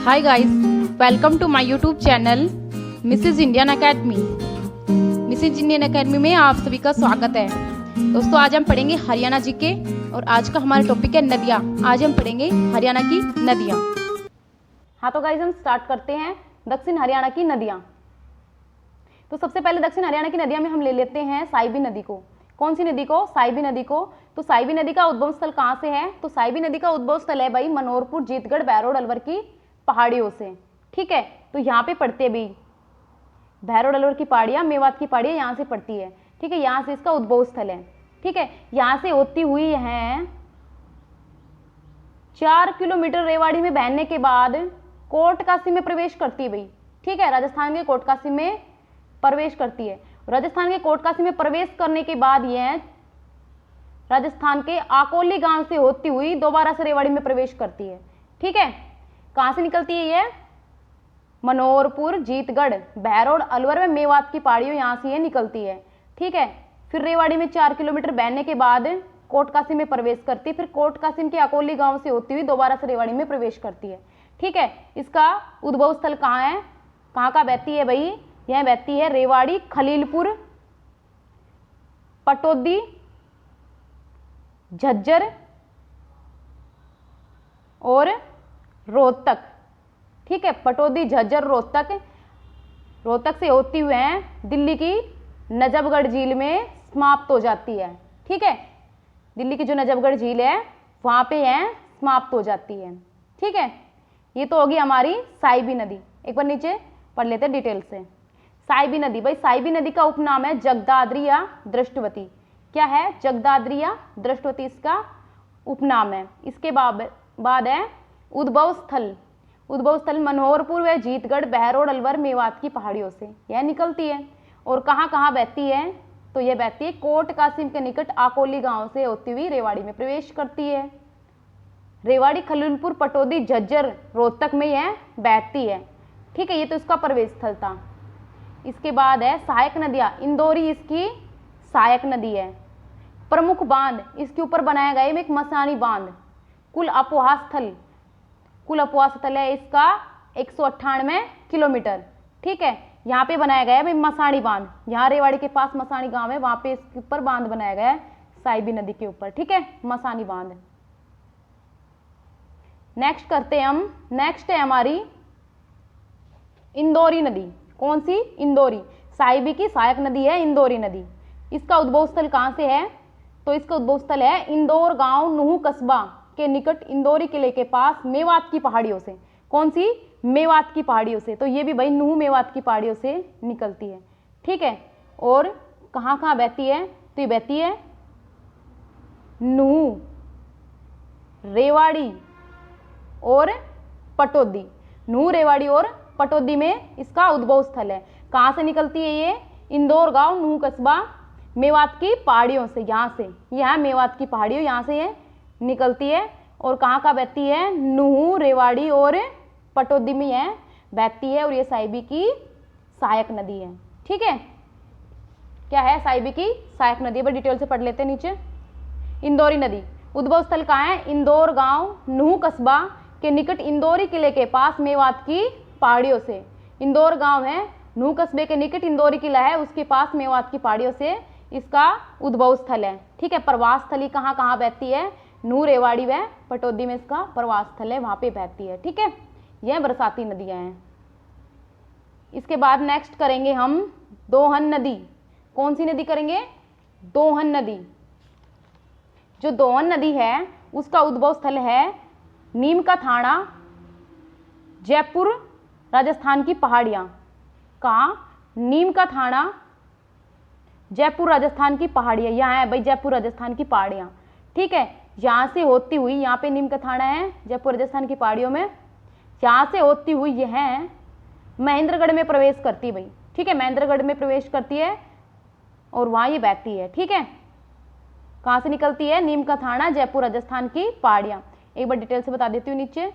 Hi guys, welcome to my YouTube channel Mrs Indian Academy. Mrs Indian Academy में आप सभी का स्वागत है। दोस्तों, आज हम पढ़ेंगे हरियाणा जीके और आज का हमारा टॉपिक है नदियाँ। आज हम पढ़ेंगे हरियाणा की नदियाँ। हाँ तो गाइस, हम स्टार्ट करते हैं दक्षिण हरियाणा की नदियाँ। तो सबसे पहले दक्षिण हरियाणा की नदियाँ में हम ले लेते हैं साइबी नदी को। कौन सी नदी को? साइबी नदी को। तो साइबी नदी का उद्गम स्थल कहाँ से है? तो साइबी नदी का उद्भव स्थल है भाई मनोहरपुर, जीतगढ़, भैरोड, अलवर की पहाड़ियों से। ठीक है, तो यहाँ पे पड़ते हैं भाई भैरोड अलवर की पहाड़ियाँ, मेवात की पहाड़ियाँ यहाँ से पड़ती है। ठीक है, यहाँ से इसका उद्भव स्थल है। ठीक है, यहाँ से होती हुई है 4 किलोमीटर रेवाड़ी में बहने के बाद कोटकासी में प्रवेश करती है भाई। ठीक है, राजस्थान के कोटकासी में प्रवेश करती है। राजस्थान के कोटकासी में प्रवेश करने के बाद यह राजस्थान के आकोली गांव से होती हुई दोबारा से रेवाड़ी में प्रवेश करती है। ठीक है, कहां से निकलती है ये? मनोहरपुर, जीतगढ़, भैरोड, अलवर में मेवात की पहाड़ियों यहां से ये निकलती है। ठीक है, फिर रेवाड़ी में 4 किलोमीटर बहने के बाद कोटकासी में प्रवेश करती है। फिर कोटकासी के अकोली गांव से होती हुई दोबारा से रेवाड़ी में प्रवेश करती है। ठीक है, इसका उद्भव स्थल कहाँ है? कहाँ का बहती है भाई? यह बहती है रेवाड़ी, खलीलपुर, पटौदी, झज्जर और रोहतक। ठीक है, पटौदी, झज्जर, रोहतक से होती हुए दिल्ली की नजफगढ़ झील में समाप्त हो जाती है। ठीक है, दिल्ली की जो नजफगढ़ झील है वहां पे यह समाप्त हो जाती है। ठीक है, ये तो होगी हमारी साइबी नदी। एक बार नीचे पढ़ लेते हैं डिटेल से। साइबी नदी भाई, साइबी नदी का उपनाम है जगदाद्री या दृष्टवती। क्या है? जगदाद्री या दृष्टवती इसका उपनाम है। इसके बाद है उद्भव स्थल। उद्भव स्थल मनोहरपुर व जीतगढ़, बहरोड, अलवर, मेवात की पहाड़ियों से यह निकलती है। और कहाँ कहाँ बहती है? तो यह बहती है कोटकासिम के निकट आकोली गांव से होती हुई रेवाड़ी में प्रवेश करती है। रेवाड़ी, खलीलपुर, पटौदी, झज्जर, रोहतक में यह बहती है। ठीक है, ये तो इसका प्रवेश स्थल था। इसके बाद है सहायक नदियाँ। इंदौरी इसकी सहायक नदी है। प्रमुख बांध इसके ऊपर बनाया गया है एक मसानी बांध। कुल अपवाह स्थल है इसका 198 किलोमीटर। ठीक है, यहाँ पे बनाया गया है मसानी बांध। यहाँ रेवाड़ी के पास मसानी गांव है, वहां पे इसके ऊपर बांध बनाया गया है साइबी नदी के ऊपर। ठीक है, मसानी बांध। नेक्स्ट करते हैं हम। नेक्स्ट है हमारी इंदौरी नदी। कौन सी? इंदौरी। साइबी की सहायक नदी है इंदौरी नदी। इसका उद्भव स्थल कहाँ से है? तो इसका उद्भव स्थल है इंदौर गांव, नूह कस्बा के निकट, इंदौरी किले के पास, मेवात की पहाड़ियों से। कौन सी? मेवात की पहाड़ियों से। तो ये भी भाई नूह मेवात की पहाड़ियों से निकलती है। ठीक है, और कहाँ कहाँ बहती है? तो ये बहती है नूह, रेवाड़ी और पटौदी। नूह, रेवाड़ी और पटौदी में इसका उद्भव स्थल है। कहाँ से निकलती है ये? इंदौर गांव, नूह कस्बा, मेवात की पहाड़ियों से। यहाँ से, यहाँ मेवात की पहाड़ियों यहाँ से ये निकलती है। और कहाँ का बहती है? नूह, रेवाड़ी और पटौदी में यह बहती है। और ये साइबी की सहायक नदी है। ठीक है, क्या है? साइबी की सहायक नदी। पर डिटेल से पढ़ लेते हैं नीचे। इंदौरी नदी उद्भव स्थल कहाँ है? इंदौर गांव, नूह कस्बा के निकट, इंदौरी किले के पास, मेवात की पहाड़ियों से। इंदौर गांव है, नूह कस्बे के निकट इंदौरी किला है, उसके पास मेवात की पहाड़ियों से इसका उद्भव स्थल है। ठीक है, प्रवास स्थली कहाँ कहाँ बहती है? नूह, रेवाड़ी व पटौदी में इसका प्रवास स्थल है, वहां पे बहती है। ठीक है, यह बरसाती नदियां हैं। इसके बाद नेक्स्ट करेंगे हम दोहन नदी। कौन सी नदी करेंगे? दोहन नदी। जो दोहन नदी है उसका उद्भव स्थल है नीम का थाना, जयपुर, राजस्थान की पहाड़ियां। कहाँ? नीम का थाना, जयपुर, राजस्थान की पहाड़ियां। यहाँ है भाई जयपुर, राजस्थान की पहाड़ियां। ठीक है, यहाँ से होती हुई, यहाँ पे नीम का थाना है जयपुर, राजस्थान की पहाड़ियों में। यहाँ से होती हुई यह महेंद्रगढ़ में प्रवेश करती है भाई। ठीक है, महेंद्रगढ़ में प्रवेश करती है और वहाँ ये बहती है। ठीक है, कहाँ से निकलती है? नीम का थाना, जयपुर, राजस्थान की पहाड़ियाँ। एक बार डिटेल से बता देती हूँ नीचे।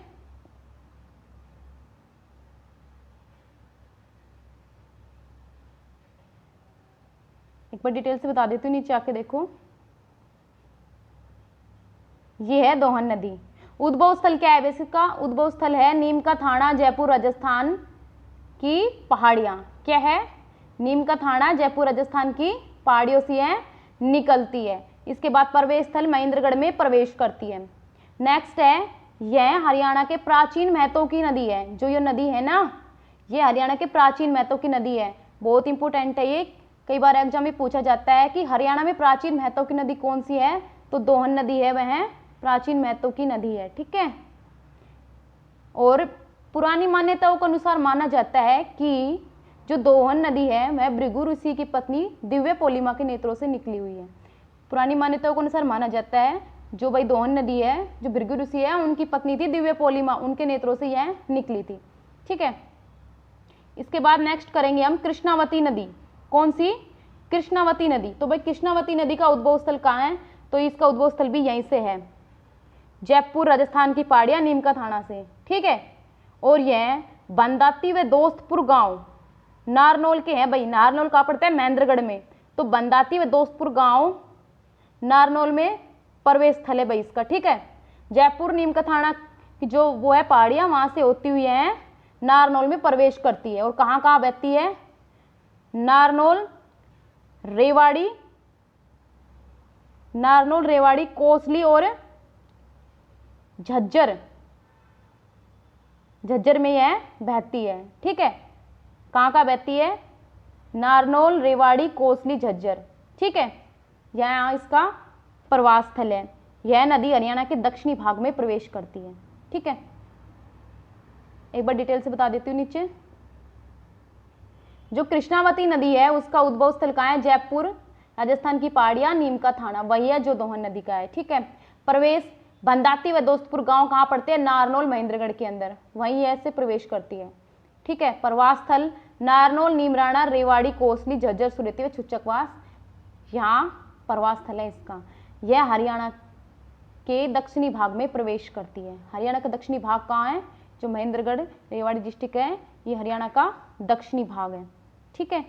एक बार डिटेल से बता देती हूँ, नीचे आके देखो। ये है दोहन नदी। उद्भव स्थल क्या है वैसे इसका? उद्भव स्थल है नीम का थाना, जयपुर राजस्थान की पहाड़ियाँ। क्या है? नीम का थाना जयपुर राजस्थान की पहाड़ियों से यह निकलती है। इसके बाद प्रवेश स्थल महेंद्रगढ़ में प्रवेश करती है। नेक्स्ट है, यह हरियाणा के प्राचीन महत्व की नदी है। जो ये नदी है ना, ये हरियाणा के प्राचीन महत्व की नदी है। बहुत इंपॉर्टेंट है ये, कई बार एग्जाम में पूछा जाता है कि हरियाणा में प्राचीन महत्व की नदी कौन सी है, तो दोहन नदी है, वह प्राचीन महत्व की नदी है। ठीक है। और पुरानी मान्यताओं के अनुसार माना जाता है कि जो दोहन नदी है वह भृगु ऋषि की पत्नी दिव्य पोलिमा के नेत्रों से निकली हुई है। पुरानी मान्यताओं के अनुसार माना जाता है जो भाई दोहन नदी है, जो भृगु ऋषि है, उनकी पत्नी थी दिव्य पोलिमा, उनके नेत्रों से यह निकली थी। ठीक है। इसके बाद नेक्स्ट करेंगे हम कृष्णावती नदी। कौन सी? कृष्णावती नदी। तो भाई कृष्णावती नदी का उद्भव स्थल कहाँ है? तो इसका उद्भव स्थल भी यहीं से है, जयपुर राजस्थान की पहाड़ियाँ नीम का थाना से। ठीक है। और यह बंदाती व दोस्तपुर गांव नारनौल के हैं भाई। नारनौल कहाँ पड़ता है? महेंद्रगढ़ में। तो बंदाती व दोस्तपुर गांव नारनौल में प्रवेश स्थल है भाई इसका। ठीक है। जयपुर नीम का थाना की जो वो है पहाड़ियाँ, वहां से होती हुई है नारनौल में प्रवेश करती है। और कहाँ कहाँ बहती है? नारनौल, रेवाड़ी, नारनौल, रेवाड़ी, कोसली और झज्जर। झज्जर में यह बहती है। ठीक है। कहाँ कहाँ बहती है? नारनौल, रेवाड़ी, कोसली, झज्जर। ठीक है। यहाँ इसका प्रवास स्थल है। यह नदी हरियाणा के दक्षिणी भाग में प्रवेश करती है। ठीक है। एक बार डिटेल से बता देती हूँ नीचे। जो कृष्णावती नदी है उसका उद्भव स्थल कहाँ है? जयपुर राजस्थान की पहाड़ियाँ नीम का थाना, वही है जो दोहन नदी का है। ठीक है। प्रवेश बंदाती व दोस्तपुर गांव कहाँ पड़ते हैं? नारनौल, महेंद्रगढ़ के अंदर, वहीं ऐसे प्रवेश करती है। ठीक है। प्रवास स्थल नारनौल, नीमराणा, रेवाड़ी, कोसली, झज्जर, सुरेती व छुचकवास, यहाँ प्रवास स्थल है इसका। यह हरियाणा के दक्षिणी भाग में प्रवेश करती है। हरियाणा का दक्षिणी भाग कहाँ है? जो महेंद्रगढ़, रेवाड़ी डिस्ट्रिक्ट है, ये हरियाणा का दक्षिणी भाग है। ठीक है।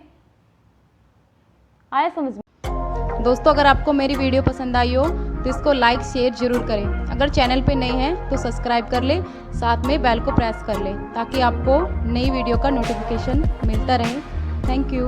आया समझ में? दोस्तों, अगर आपको मेरी वीडियो पसंद आई हो तो इसको लाइक शेयर जरूर करें। अगर चैनल पे नए हैं तो सब्सक्राइब कर लें, साथ में बेल को प्रेस कर लें ताकि आपको नई वीडियो का नोटिफिकेशन मिलता रहे। Thank you.